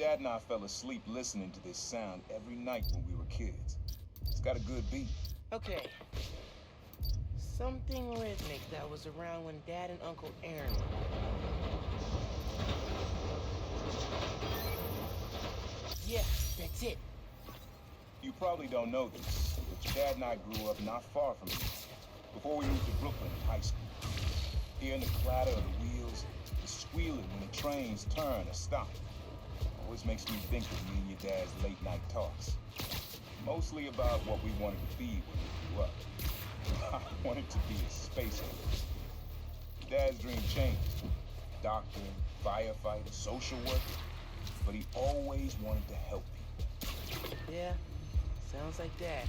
Dad and I fell asleep listening to this sound every night when we were kids. It's got a good beat. Okay. Something rhythmic that was around when Dad and Uncle Aaron were. Yeah, that's it. You probably don't know this, but your dad and I grew up not far from here, before we moved to Brooklyn in high school. Hearing the clatter of the wheels, the squealing when the trains turn or stop, always makes me think of me and your dad's late night talks. Mostly about what we wanted to be when we grew up. I wanted to be a space ranger. Dad's dream changed. Doctor, firefighter, social worker. But he always wanted to help people. Yeah, sounds like Dad.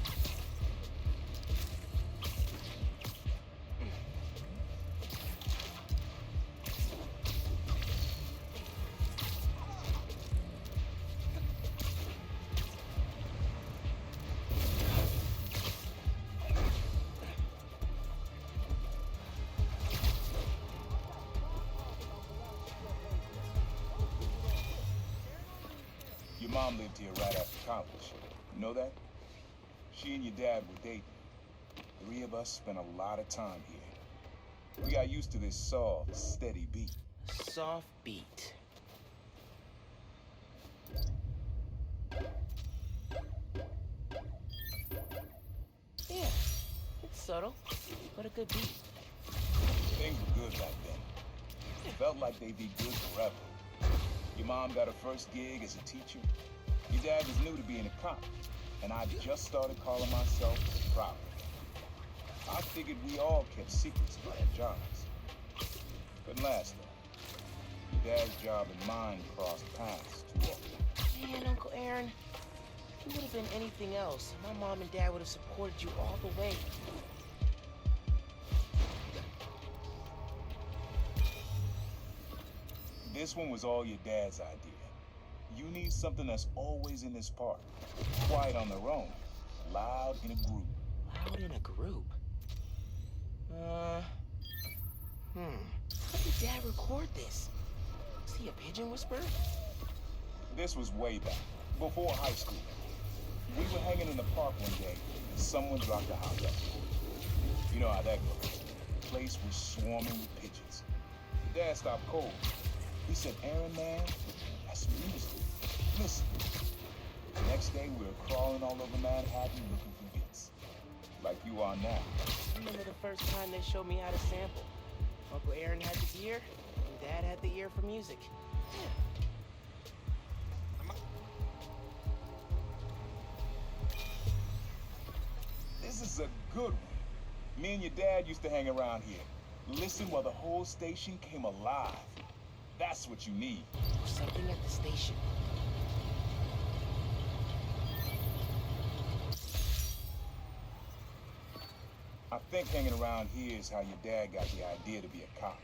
Your mom lived here right after college. You know that? She and your dad were dating. The three of us spent a lot of time here. We got used to this soft, steady beat. Soft beat. Yeah, it's subtle, but a good beat. Things were good back then. It felt like they'd be good forever. Your mom got her first gig as a teacher. Your dad was new to being a cop, and I just started calling myself proud. I figured we all kept secrets about our jobs. Couldn't last though. Your dad's job and mine crossed paths too often. Man, Uncle Aaron, if you would have been anything else, my mom and dad would have supported you all the way. This one was all your dad's idea. You need something that's always in this park. Quiet on their own. Loud in a group. Loud in a group? How did Dad record this? Was he a pigeon whisperer? This was way back, before high school. We were hanging in the park one day, and someone dropped a hot dog. You know how that goes. The place was swarming with pigeons. Dad stopped cold. He said, "Aaron, man, that's music. Listen." The next day, we were crawling all over Manhattan looking for bits. Like you are now. I remember the first time they showed me how to sample. Uncle Aaron had the ear, and Dad had the ear for music. This is a good one. Me and your dad used to hang around here. Listen while the whole station came alive. That's what you need. There's something at the station. I think hanging around here is how your dad got the idea to be a cop.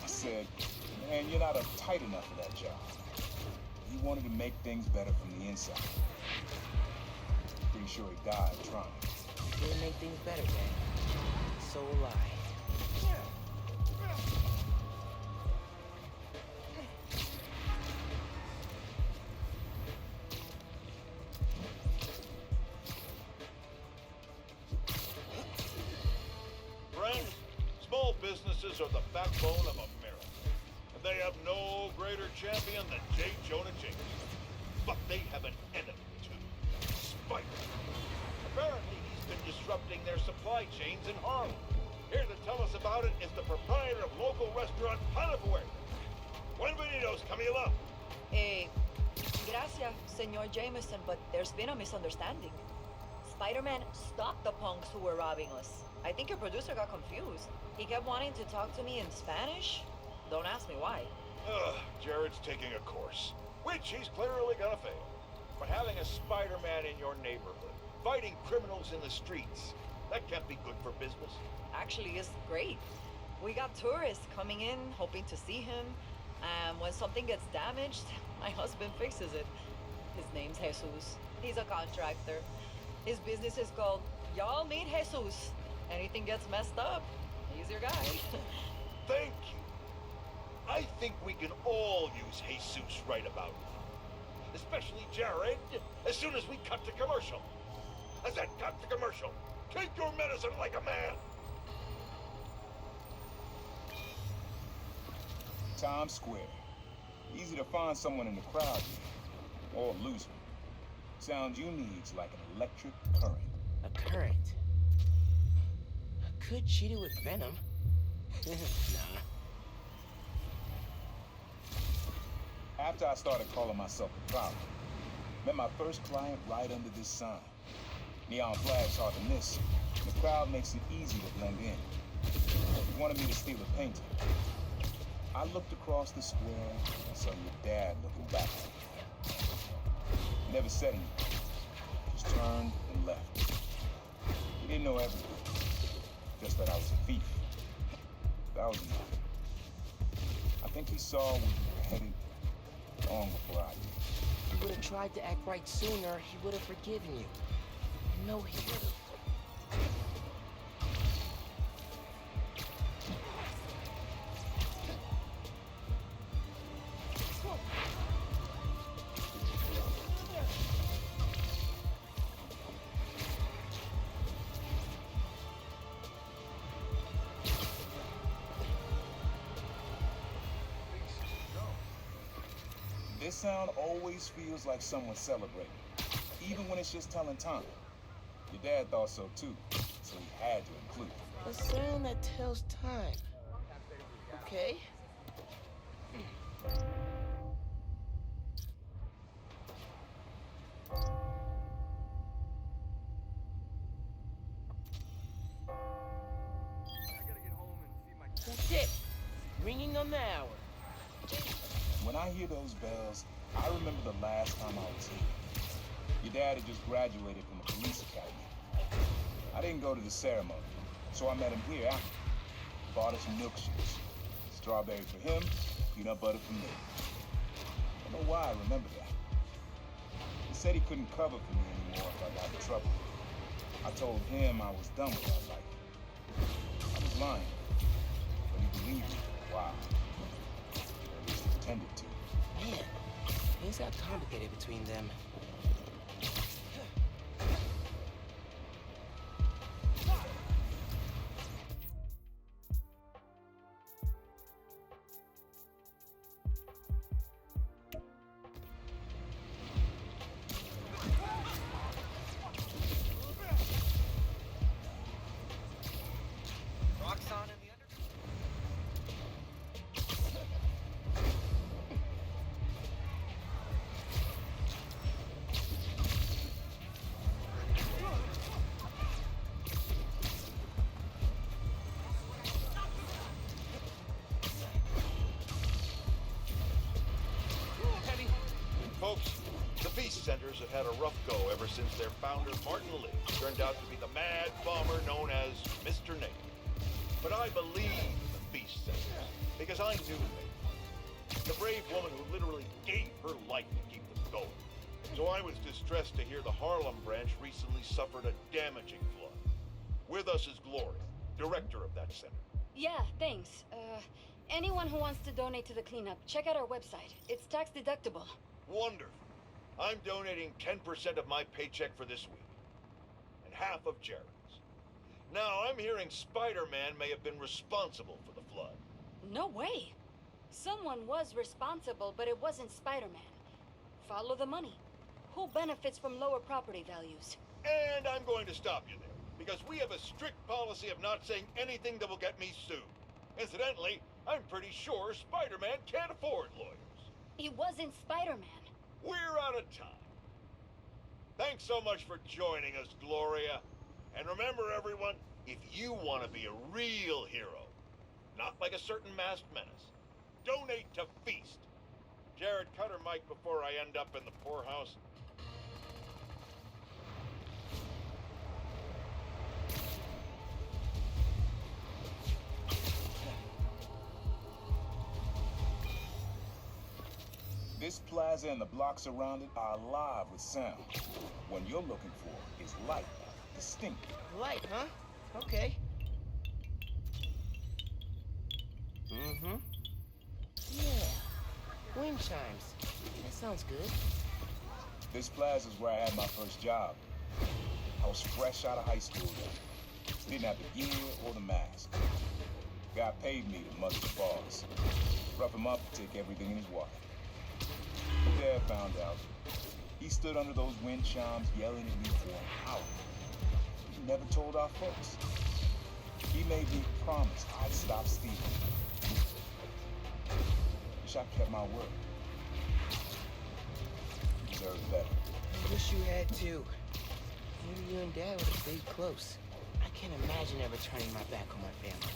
He said, "Man, you're not uptight enough for that job." He wanted to make things better from the inside. Pretty sure he died trying. It'll make things better, Dad. So will I. Friends, small businesses are the backbone of America, and they have no greater champion than J. Jonah Jameson. But they have an enemy too, Spider. Apparently, he's been disrupting their supply chains in Harlem. Here to tell us about it is the proprietor of local restaurant Panafue. Buenvenidos, Camila. Gracias, Senor Jameson, but there's been a misunderstanding. Spider-Man stopped the punks who were robbing us. I think your producer got confused. He kept wanting to talk to me in Spanish. Don't ask me why. Jared's taking a course, which he's clearly gonna fail. But having a Spider-Man in your neighborhood, fighting criminals in the streets, that can't be good for business. Actually, it's great. We got tourists coming in, hoping to see him. And when something gets damaged, my husband fixes it. His name's Jesus. He's a contractor. His business is called Y'all Meet Jesus. Anything gets messed up, he's your guy. Thank you. I think we can all use Jesus right about now. especially Jared, as soon as we cut to commercial. I said cut to commercial. Take your medicine like a man. Times Square. Easy to find someone in the crowd here, or lose them. Sound you need's like an electric current. A current? Could cheat it with venom. Nah. After I started calling myself a problem, met my first client right under this sign. Neon flags hard to miss. The crowd makes it easy to blend in. He wanted me to steal a painting. I looked across the square and saw your dad looking back at me. He never said anything, just turned and left. He didn't know everything, just that I was a thief. That was enough. I think he saw where we were headed long before I did. If he would have tried to act right sooner, he would have forgiven you. I know he would have. This sound always feels like someone's celebrating, even when it's just telling time. Your dad thought so too, so he had to include it. A sound that tells time. Okay. That's it. Ringing on the hour. When I hear those bells, I remember the last time I was here. Your dad had just graduated from the police academy. I didn't go to the ceremony, so I met him here after. Bought us some milkshakes. Strawberry for him, peanut butter for me. I don't know why I remember that. He said he couldn't cover for me anymore if I got in trouble. I told him I was done with that life. I was lying, but he believed me for a while. Or at least he pretended to. Man, things got complicated between them. Folks, the Beast Centers have had a rough go ever since their founder, Martin Lee, turned out to be the mad bomber known as Mr. Nate. But I believe in the Beast Centers because I knew Nate. The brave woman who literally gave her life to keep them going. So I was distressed to hear the Harlem branch recently suffered a damaging flood. With us is Gloria, director of that center. Yeah, thanks. Anyone who wants to donate to the cleanup, check out our website. It's tax deductible. Wonderful. I'm donating 10% of my paycheck for this week. And half of Jared's. Now, I'm hearing Spider-Man may have been responsible for the flood. No way. Someone was responsible, but it wasn't Spider-Man. Follow the money. Who benefits from lower property values? And I'm going to stop you there, because we have a strict policy of not saying anything that will get me sued. Incidentally, I'm pretty sure Spider-Man can't afford lawyers. He wasn't Spider-Man. We're out of time. Thanks so much for joining us, Gloria. And remember, everyone, if you want to be a real hero, not like a certain masked menace, donate to Feast. Jared, cut her mic before I end up in the poorhouse. This plaza and the blocks around it are alive with sound. What you're looking for is light, distinct. Light, huh? Okay. Mm-hmm. Yeah. Wind chimes. That sounds good. This plaza's where I had my first job. I was fresh out of high school then. Didn't have the gear or the mask. Guy paid me to mug the bars. Rough him up, take everything in his wallet. Dad found out. He stood under those wind chimes yelling at me for an hour. He never told our folks. He made me promise I'd stop stealing. Wish I kept my word. Deserve better. Wish you had too. Maybe you and Dad would have stayed close. I can't imagine ever turning my back on my family.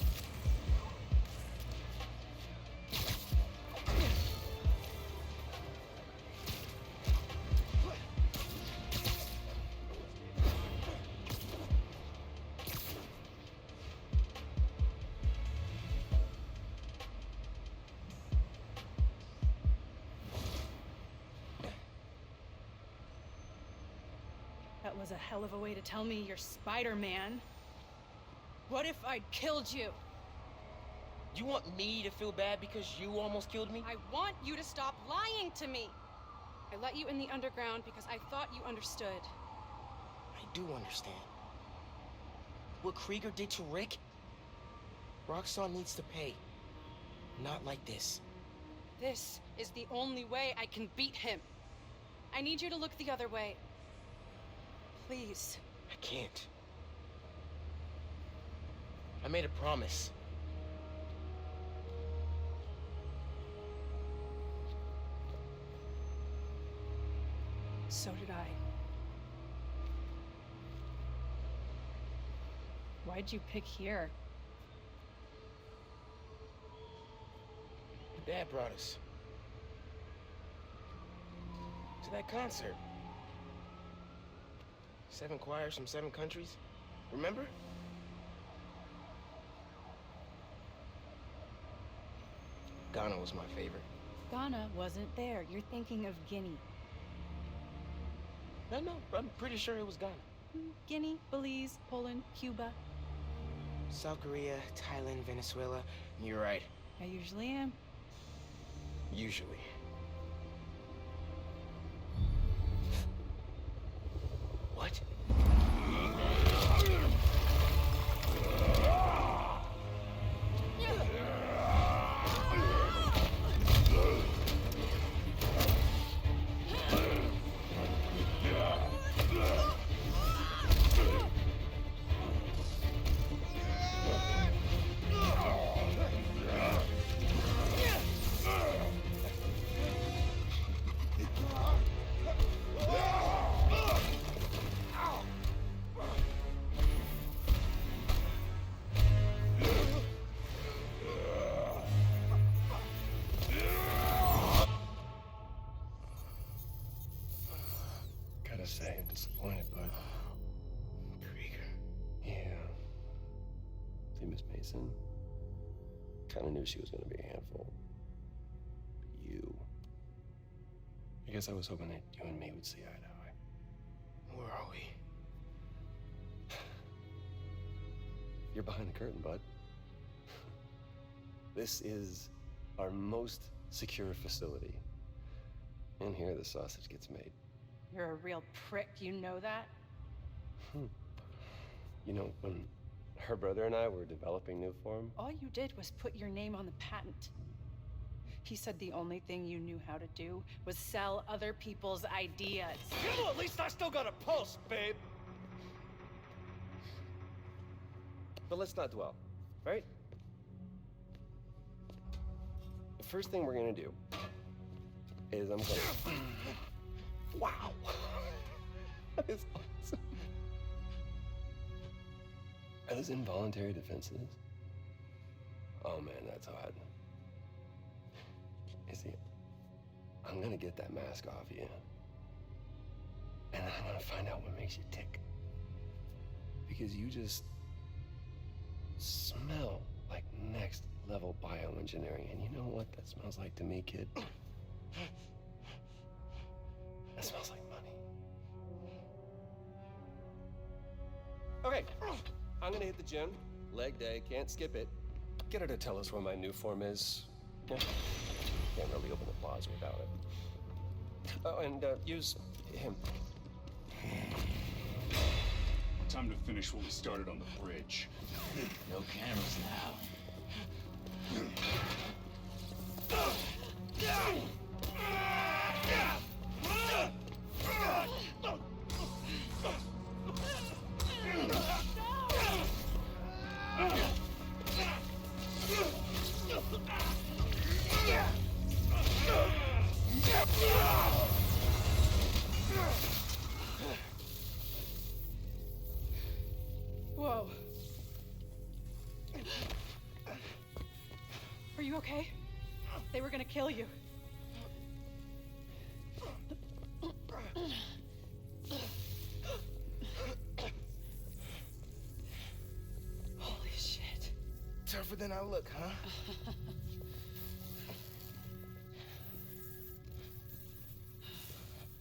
That was a hell of a way to tell me you're Spider-Man. What if I'd killed you? You want me to feel bad because you almost killed me? I want you to stop lying to me. I let you in the underground because I thought you understood. I do understand. What Krieger did to Rick? Roxxon needs to pay. Not like this. This is the only way I can beat him. I need you to look the other way. Please. I can't. I made a promise. So did I. Why'd you pick here? Dad brought us to that concert. 7 choirs from 7 countries. Remember? Ghana was my favorite. Ghana wasn't there. You're thinking of Guinea. No, I'm pretty sure it was Ghana. Guinea, Belize, Poland, Cuba. South Korea, Thailand, Venezuela. You're right. I usually am. Usually. What? Gotta say, I'm disappointed, but Krieger. yeah. See, Miss Mason, kind of knew she was gonna be a handful. But you, I guess I was hoping that you and me would see eye to eye. Where are we? You're behind the curtain, bud. This is our most secure facility. And here the sausage gets made. You're a real prick, you know that? You know, when her brother and I were developing new form, All you did was put your name on the patent. He said the only thing you knew how to do was sell other people's ideas. Well, at least I still got a pulse, babe. but let's not dwell, right? The first thing we're gonna do is I'm gonna... Wow! That is awesome. Are those involuntary defenses? Oh man, that's hot. You see, I'm gonna get that mask off you. And I'm gonna find out what makes you tick. Because you just smell like next level bioengineering. And you know what that smells like to me, kid? That smells like money. Okay, I'm gonna hit the gym. Leg day, can't skip it. Get her to tell us where my new form is. Yeah. Can't really open the plaza without it. Oh, and use him. Time to finish what we started on the bridge. No cameras now. Whoa. Are you okay? They were gonna kill you. Holy shit. Tougher than I look, huh?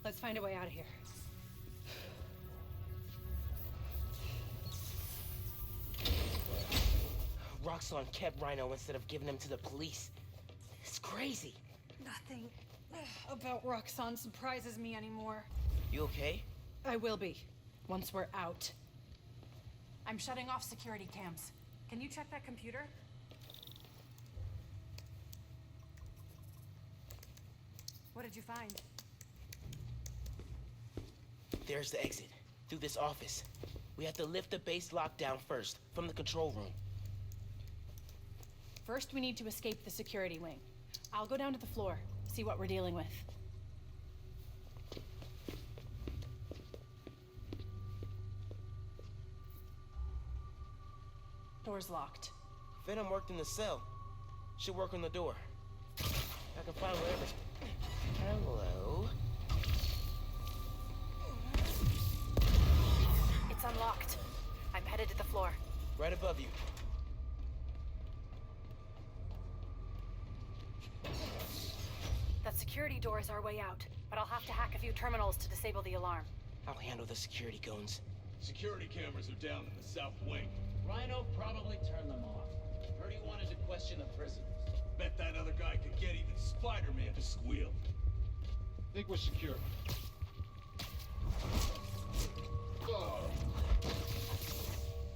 Let's find a way out of here. Roxxon kept Rhino instead of giving him to the police. It's crazy. Nothing about Roxxon surprises me anymore. You okay? I will be, once we're out. I'm shutting off security cams. Can you check that computer? What did you find? There's the exit. Through this office. We have to lift the base lockdown first, from the control room. First, we need to escape the security wing. I'll go down to the floor, see what we're dealing with. Door's locked. Venom worked in the cell. Should work on the door. I can find whatever's... Hello? It's unlocked. I'm headed to the floor. Right above you. That security door is our way out, but I'll have to hack a few terminals to disable the alarm. I'll handle the security goons. Security cameras are down in the south wing. Rhino probably turned them off. Heard he wanted to question the prisoners. Bet that other guy could get even Spider-Man to squeal. Think we're secure.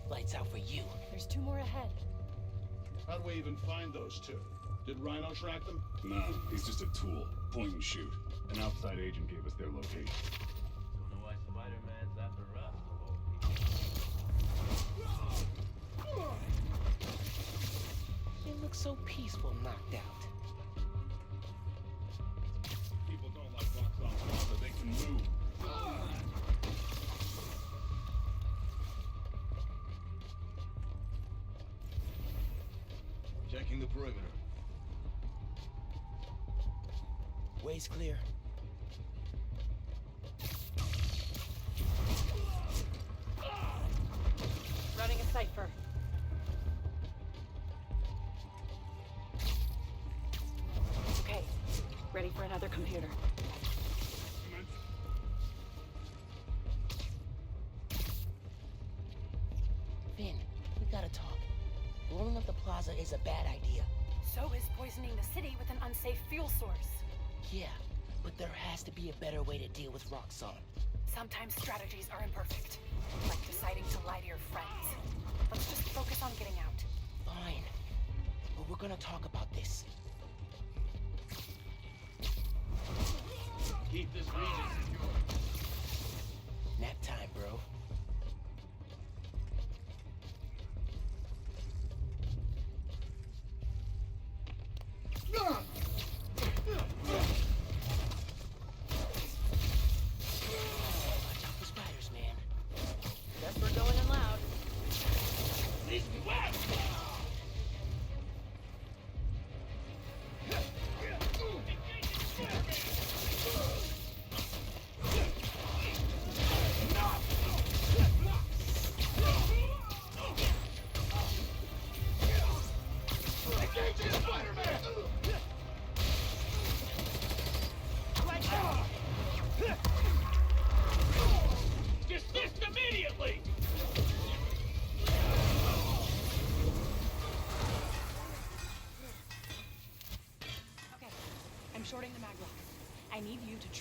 Lights out for you. There's 2 more ahead. How'd we even find those two? Did Rhino track them? No, he's just a tool. Point and shoot. An outside agent gave us their location. Don't know why Spider-Man's after us, of all people. It looks so peaceful knocked out. People don't like Roxxon so they can move. Checking the perimeter. Way's clear. Running a cipher. Okay, ready for another computer. Finn, we gotta talk. Blowing up the plaza is a bad idea. So is poisoning the city with an unsafe fuel source. Yeah, but there has to be a better way to deal with Roxxon. Sometimes strategies are imperfect, like deciding to lie to your friends. Let's just focus on getting out. Fine. But we're gonna talk about this. Keep this region secure. Nap time, bro. Watch out for spiders, man. Guess we're going in loud.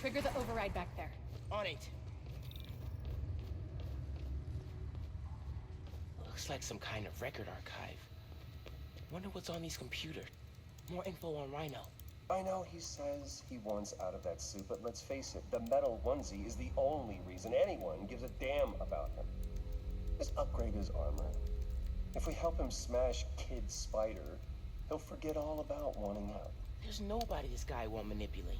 Trigger the override back there. On it. Looks like some kind of record archive. Wonder what's on these computers. More info on Rhino. I know he says he wants out of that suit, but let's face it, the metal onesie is the only reason anyone gives a damn about him. Just upgrade his armor. If we help him smash Kid Spider, he'll forget all about wanting out. There's nobody this guy won't manipulate.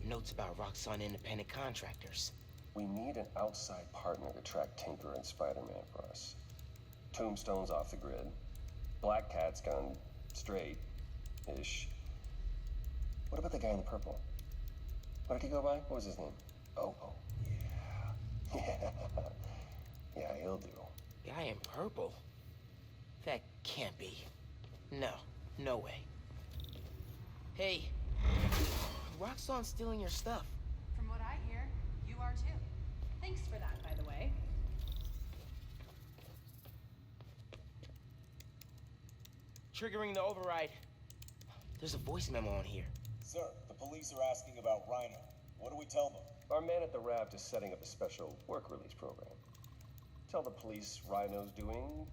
Notes about Roxxon independent contractors. We need an outside partner to track Tinker and Spider-Man for us. Tombstone's off the grid. Black Cat's gone straight-ish. What about the guy in the purple? What did he go by? What was his name? Oh, yeah. Yeah, he'll do. Guy in purple? That can't be. No, no way. Hey, Roxxon's stealing your stuff. From what I hear, you are too. Thanks for that, by the way. Triggering the override. There's a voice memo on here. Sir, the police are asking about Rhino. What do we tell them? Our man at the raft is setting up a special work release program. Tell the police Rhino's doing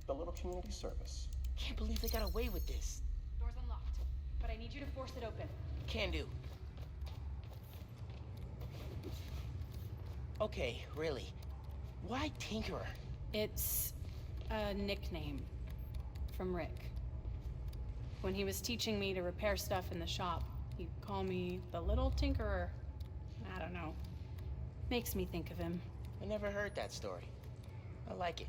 a little community service. Can't believe they got away with this. Door's unlocked, but I need you to force it open. Can do. Okay, really. Why Tinkerer? It's a nickname from Rick. When he was teaching me to repair stuff in the shop, he'd call me the Little Tinkerer. I don't know. Makes me think of him. I never heard that story. I like it.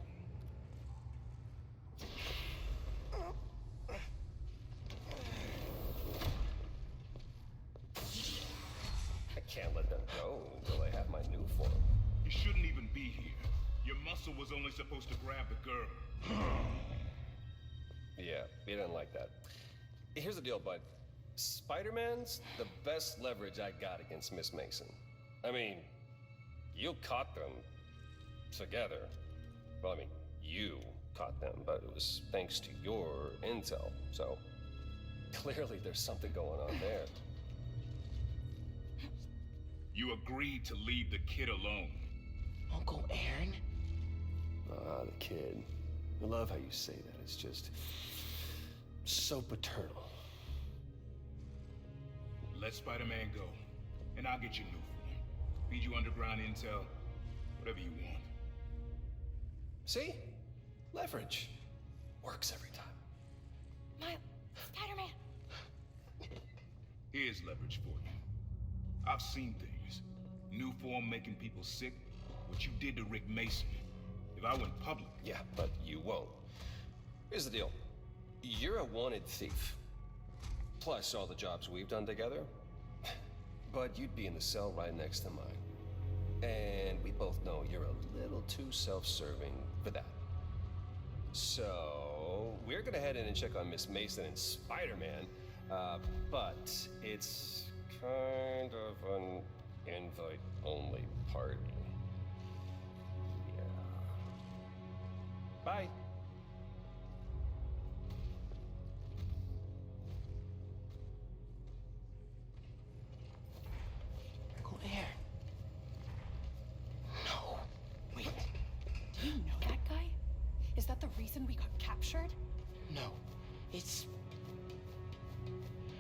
I can't let them go until I have my new form. You shouldn't even be here. Your muscle was only supposed to grab the girl. Yeah, he didn't like that. Here's the deal, bud. Spider-Man's the best leverage I got against Miss Mason. I mean, you caught them together. Well, I mean, you caught them, but it was thanks to your intel. So, clearly there's something going on there. You agreed to leave the kid alone. Uncle Aaron? Ah, the kid. I love how you say that. It's just so paternal. Let Spider-Man go, and I'll get you new form. Feed you underground intel, whatever you want. See? Leverage. Works every time. Spider-Man! Here's leverage for you. I've seen things. New form making people sick. What you did to Rick Mason. If I went public... Yeah, but you won't. Here's the deal. You're a wanted thief. Plus all the jobs we've done together. But you'd be in the cell right next to mine. And we both know you're a little too self-serving for that. So, we're gonna head in and check on Miss Mason and Spider-Man. But it's kind of an invite-only party. Yeah. Bye. Uncle Aaron. No. Wait. Do you know that guy? Is that the reason we got captured? No. It's...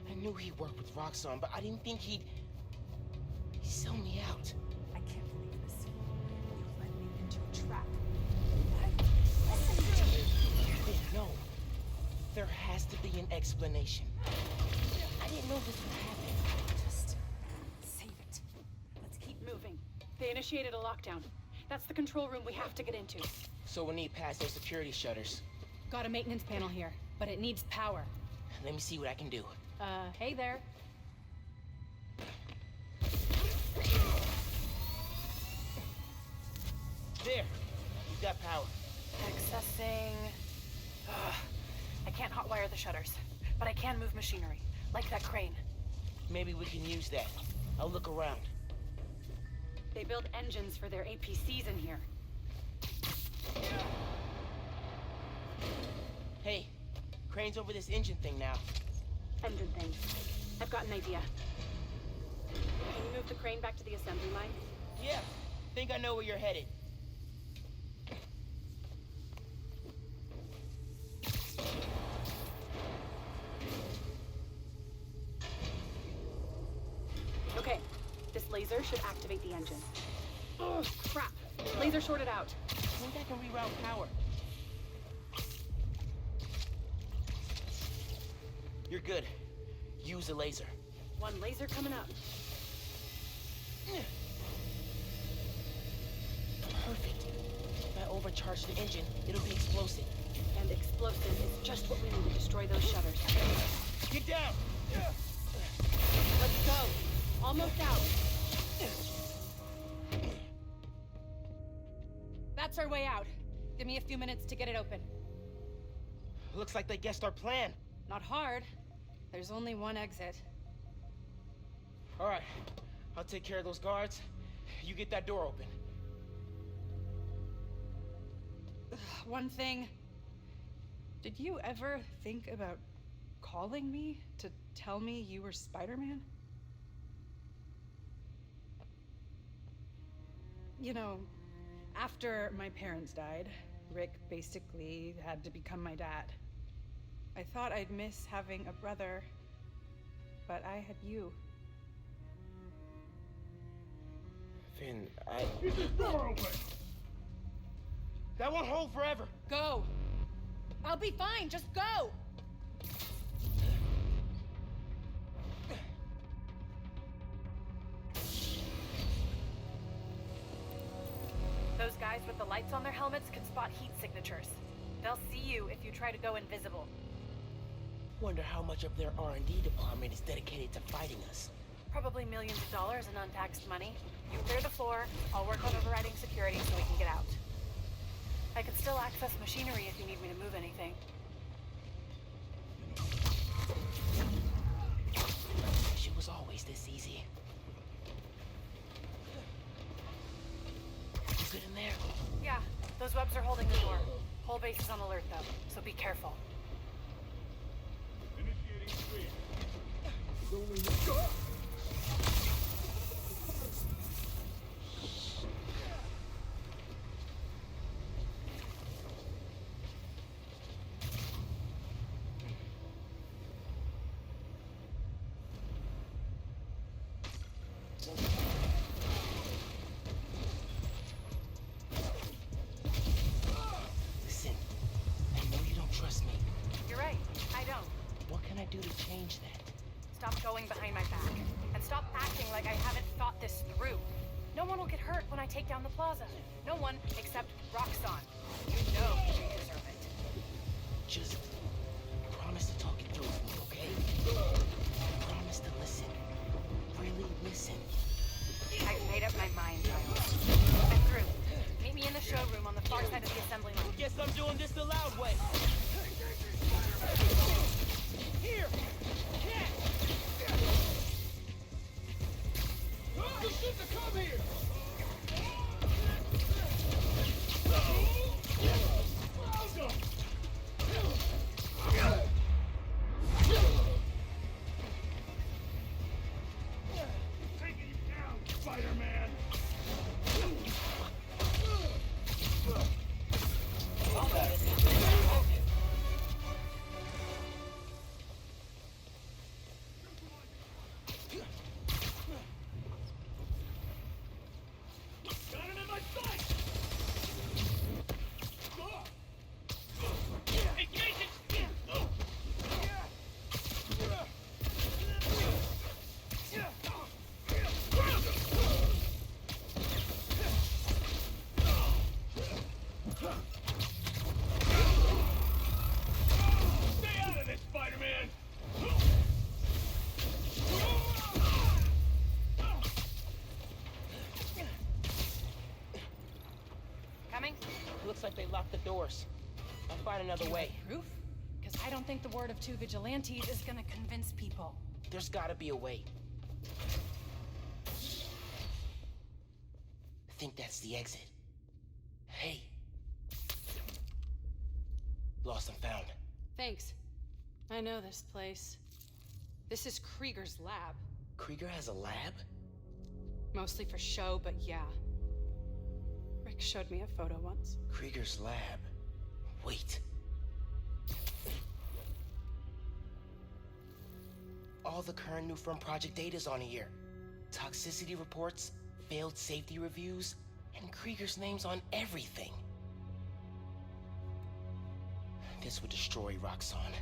I knew he worked with Roxxon, but I didn't think he'd sell me out. I can't believe this. You led me into a trap. No. There has to be an explanation. I didn't know this would happen. Just save it. Let's keep moving. They initiated a lockdown. That's the control room we have to get into. So we need past those security shutters. Got a maintenance panel here, but it needs power. Let me see what I can do. Hey there. There. We've got power. Accessing... I can't hotwire the shutters, but I can move machinery, like that crane. Maybe we can use that. I'll look around. They build engines for their APCs in here. Hey, Crane's over this engine thing now. Engine thing. I've got an idea. Can you move the crane back to the assembly line? Yeah, think I know where you're headed. Okay, this laser should activate the engine. Oh, crap. Laser shorted out. I think I can reroute power. You're good. Use a laser. One laser coming up. Perfect. If I overcharge the engine, it'll be explosive. And explosive is just what we need to destroy those shutters. Get down! Let's go. Almost out. That's our way out. Give me a few minutes to get it open. Looks like they guessed our plan. Not hard. There's only one exit. All right, I'll take care of those guards. You get that door open. One thing. Did you ever think about calling me to tell me you were Spider-Man? You know, after my parents died, Rick basically had to become my dad. I thought I'd miss having a brother, but I had you. Finn, Keep this door open! that won't hold forever. Go! I'll be fine, just go! Those guys with the lights on their helmets can spot heat signatures. They'll see you if you try to go invisible. Wonder how much of their R&D department is dedicated to fighting us. Probably millions of dollars in untaxed money. You clear the floor, I'll work on overriding security so we can get out. I can still access machinery if you need me to move anything. Wish it was always this easy. You good in there? Yeah, those webs are holding the door. Whole base is on alert though, so be careful. Initiating stream. Listen, I know you don't trust me. You're right, I don't. What can I do to change that? Stop going behind my back. And stop acting like I haven't thought this through. No one will get hurt when I take down the plaza. No one except Roxxon. You know you deserve it. Just promise to talk it through with me, okay? Promise to listen. Really listen. I've made up my mind, Miles. I'm through. Meet me in the showroom on the far side of the assembly line. Guess I'm doing this the loud way. Here! You should have come here! Taking you down, Spider-Man! Got him in my sight! Engage it! Stay out of this, Spider-Man! Coming? Looks like they locked the doors. I'll find another way. Proof? Because I don't think the word of two vigilantes is gonna convince people. There's gotta be a way. I think that's the exit. Hey. Lost and found. Thanks. I know this place. This is Krieger's lab. Krieger has a lab? Mostly for show, but yeah. Rick showed me a photo once. Krieger's lab. Wait. All the current new from Project Data's on here. Toxicity reports, failed safety reviews, and Krieger's name's on everything. This would destroy Roxxon.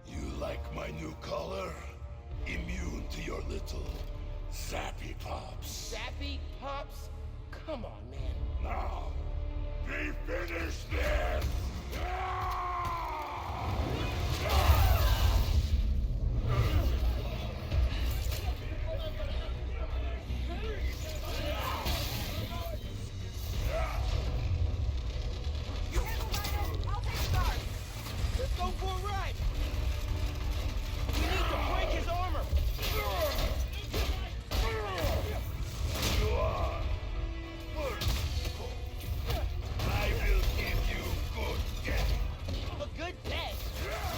You like my new color? Immune to your little zappy pops. Zappy Pops? Come on, man. Now, we finish this! Let's go for a ride! We need to break his armor! You are merciful. I will give you good death. A good death!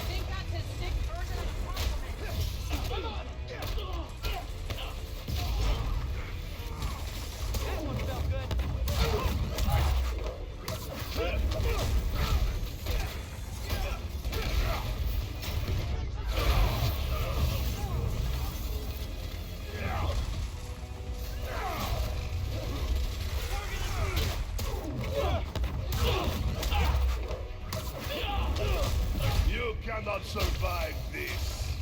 Think that's his sick version of a compliment. Come on! That one felt good. You cannot survive this.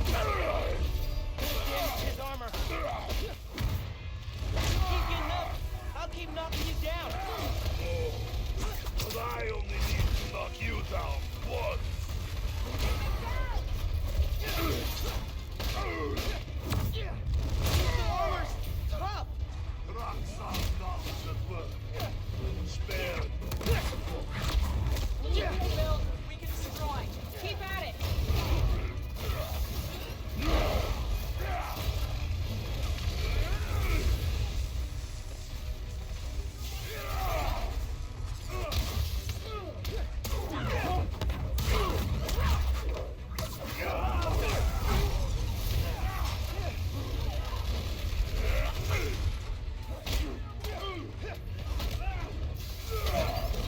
Damage his armor. Keep getting up. I'll keep knocking you down. But I only need to knock you down once. The armor's tough. Roxxon knowledge at work. Spare me. Build, we can destroy. Keep at it.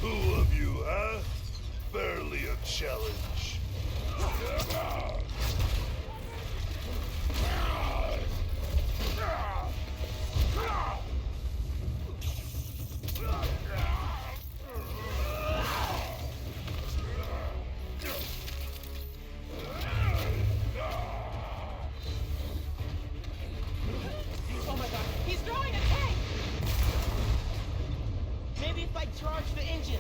Who of you, huh? Barely a challenge. Oh my god, he's throwing a tank! Maybe if I charge the engine.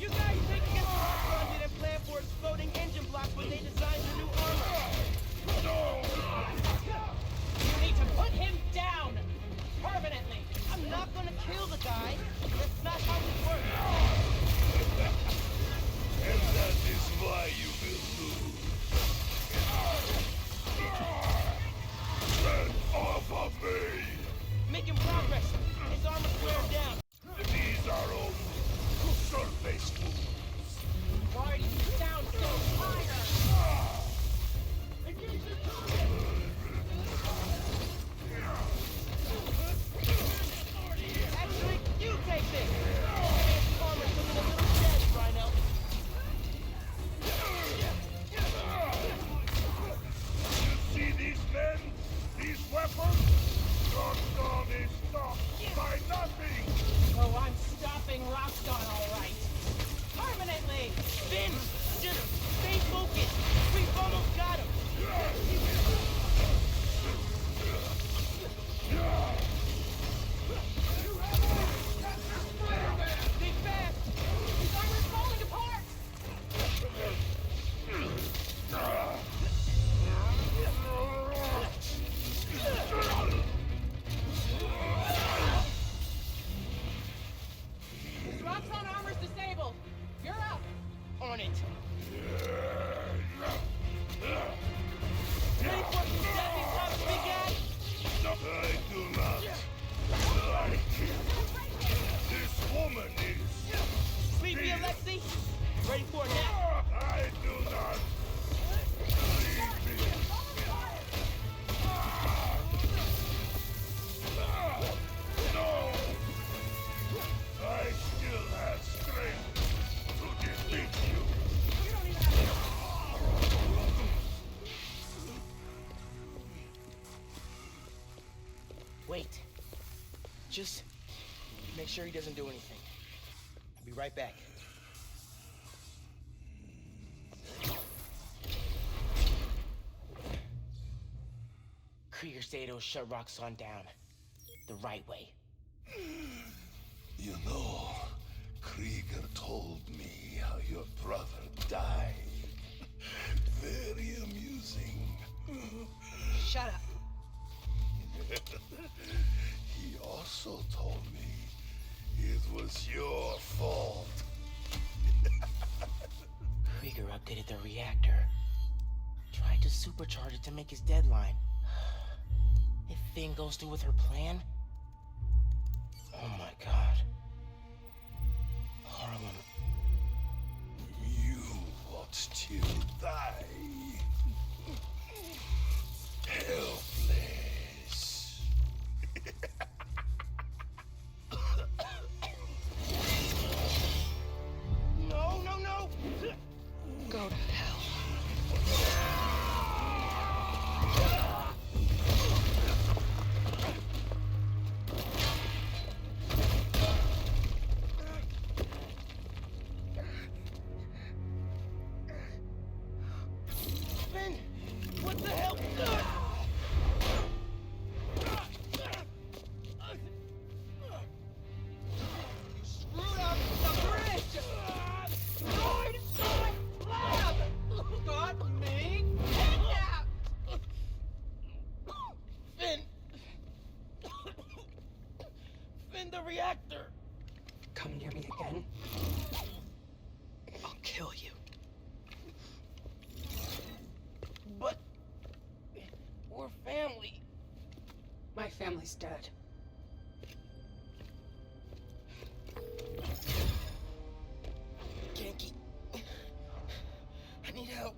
You guys think against Roxxon didn't plan for exploding engine blocks when they designed the new armor. You need to put him down. Permanently. I'm not gonna kill the guy. That's not how it works. And that is why you will lose. Get off of me! Making progress. His armor's wearing down. These are only surface wounds. Why do you sound so tired? Actually, you Finn! Just stay focused! We've almost got him! Stay fast! His armor's falling apart! His Roxxon armor's disabled! You're up! On it! Ready for some deadly tough, big guy? I do not like it. This woman is. Sleepy Alexei? Ready for a nap? I do not. Sleepy. No. I still have strength to defeat you. Wait. Just make sure he doesn't do anything. I'll be right back. Krieger said it'll shut Roxxon down. The right way. You know, Krieger told me how your brother died. Very amusing. Shut up. He also told me it was your fault. Krieger updated the reactor. Tried to supercharge it to make his deadline. If Finn goes through with her plan... Oh my god. Harlem. You will still die. Helpless. No, no, no! Go to hell. Finn! What the hell? Screwed up the bridge! Lord, lab! Got me kidnapped! Finn! Finn, the reactor! Come near me again. I'll kill you. But... we're family. My family's dead. Genki. I need help.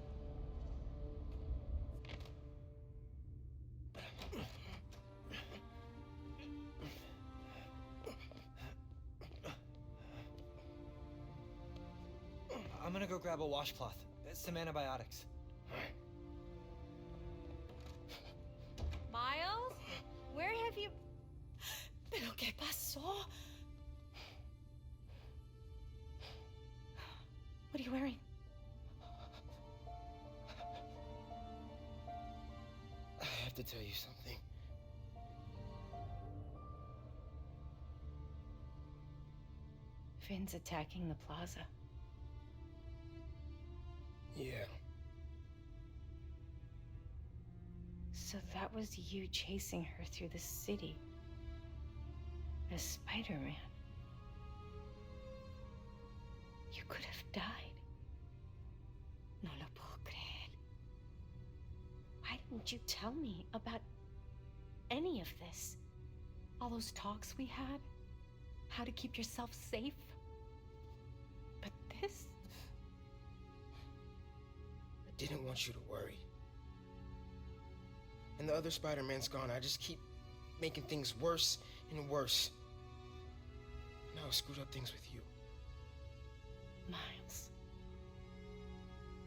I'm gonna go grab a washcloth. Some antibiotics. Miles? Where have you... ¿Pero qué pasó? What are you wearing? I have to tell you something. Finn's attacking the plaza. Yeah. So that was you chasing her through the city. As Spider-Man. You could have died. No lo puedo creer. Why didn't you tell me about any of this? All those talks we had? How to keep yourself safe? But this? I didn't want you to worry. And the other Spider-Man's gone. I just keep making things worse and worse. Now I screwed up things with you. Miles.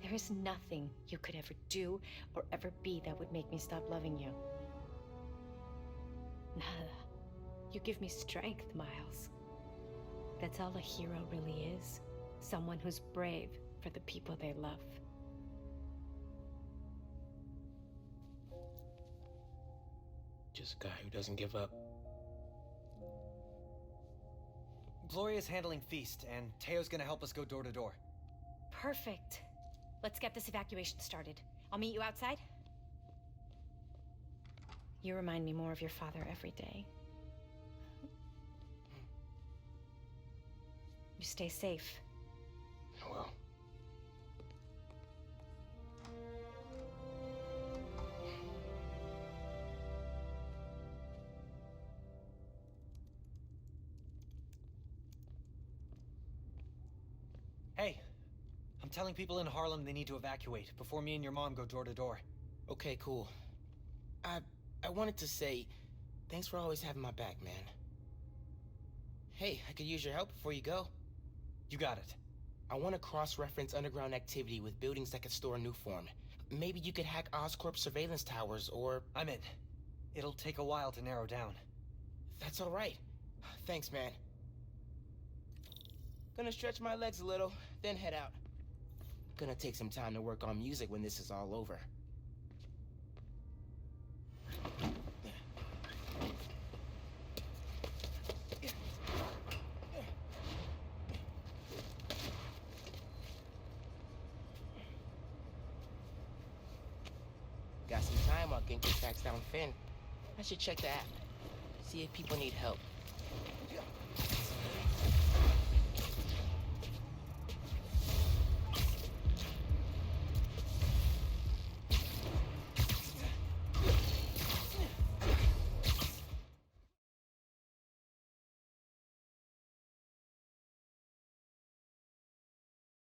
There is nothing you could ever do or ever be that would make me stop loving you. Nada. You give me strength, Miles. That's all a hero really is. Someone who's brave for for the people they love. Just a guy who doesn't give up. Gloria's handling Feast, and Teo's gonna help us go door to door. Perfect. Let's get this evacuation started. I'll meet you outside. You remind me more of your father every day. You stay safe. Well. Hey, I'm telling people in Harlem they need to evacuate before me and your mom go door to door. Okay, cool. I wanted to say, thanks for always having my back, man. Hey, I could use your help before you go. You got it. I want to cross-reference underground activity with buildings that could store Nuform. Maybe you could hack Oscorp's surveillance towers, or... I'm in. It'll take a while to narrow down. That's all right. Thanks, man. Gonna stretch my legs a little, then head out. Gonna take some time to work on music when this is all over. Got some time while Genki tracks down Finn. I should check the app. See if people need help.